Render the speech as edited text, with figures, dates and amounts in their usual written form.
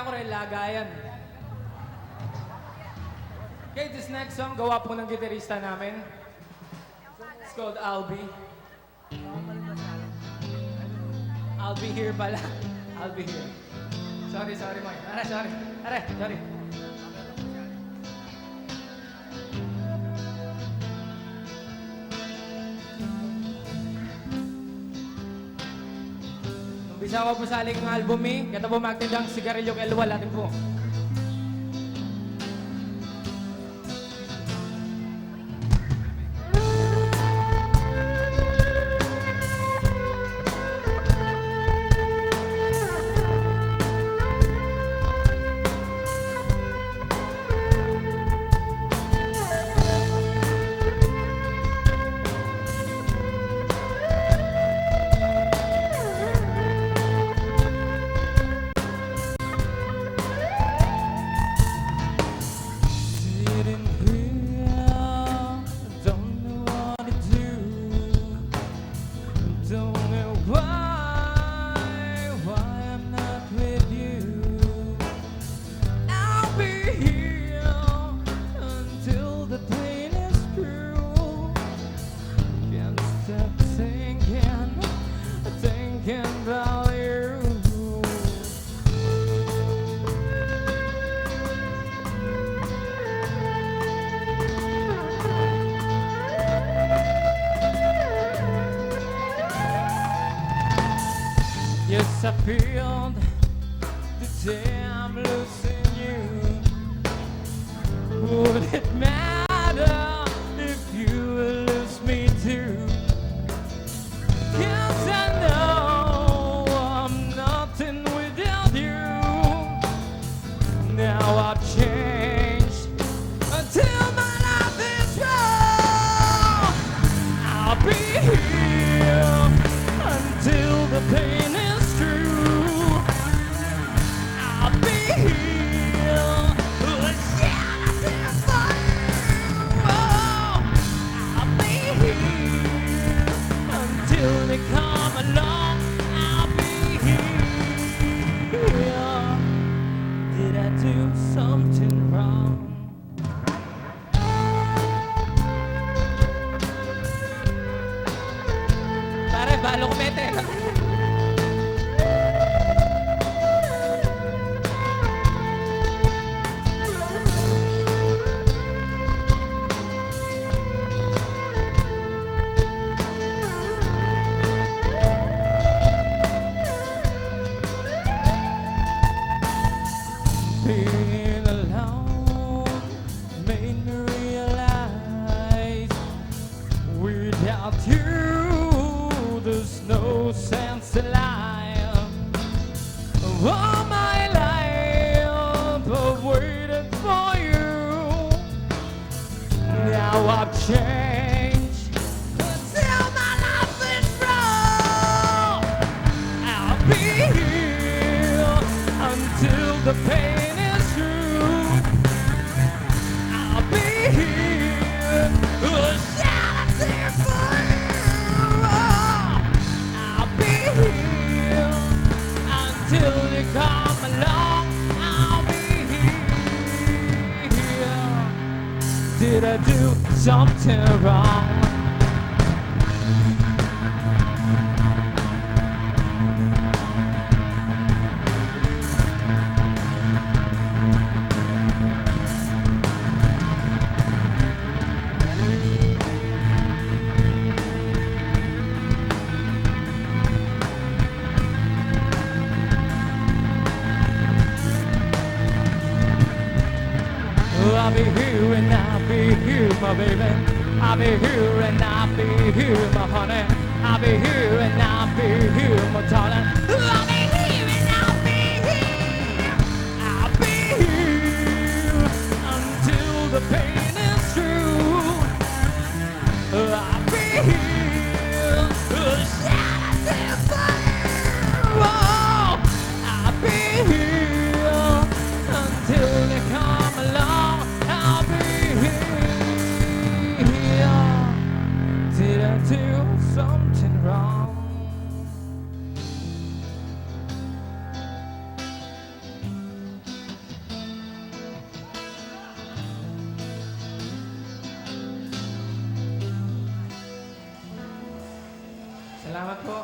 Kaya ko rin lagayan. Okay, this next song, gawa po ng gitarista namin. It's called I'll Be. I'll be here pala. I'll be here. Sorry, Moy. Sorry. Umpisa ko po sa aling album eh. Kaya po magtindang sigarilyo kay Luwal natin po. Yes, I feel the day I'm losing you. Would it matter if you lose me too? 'Cause I know I'm nothing without you. Now I've changed until my life is wrong. I'll be here until the pain is true. I'll be here I'll be here until they come along. I'll be here. Did I do something wrong? Pare, balo ko mete. Being alone made me realize without you there's no sense in life. All my life I've waited for you. Now I've changed until my life is wrong. I'll be here until the pain is through. I'll be here, shouting for you. I'll be here until you come along. I'll be here. Did I do something wrong? I'll be here and I'll be here, my baby. I'll be here and I'll be here, my honey. I'll be here and I'll be here, my darling. I'll be here and I'll be here. I'll be here until the pain is through. I'll be here, shouting for you. I'll be here until they come along. I'll be here. Did I do something wrong? Salamat po.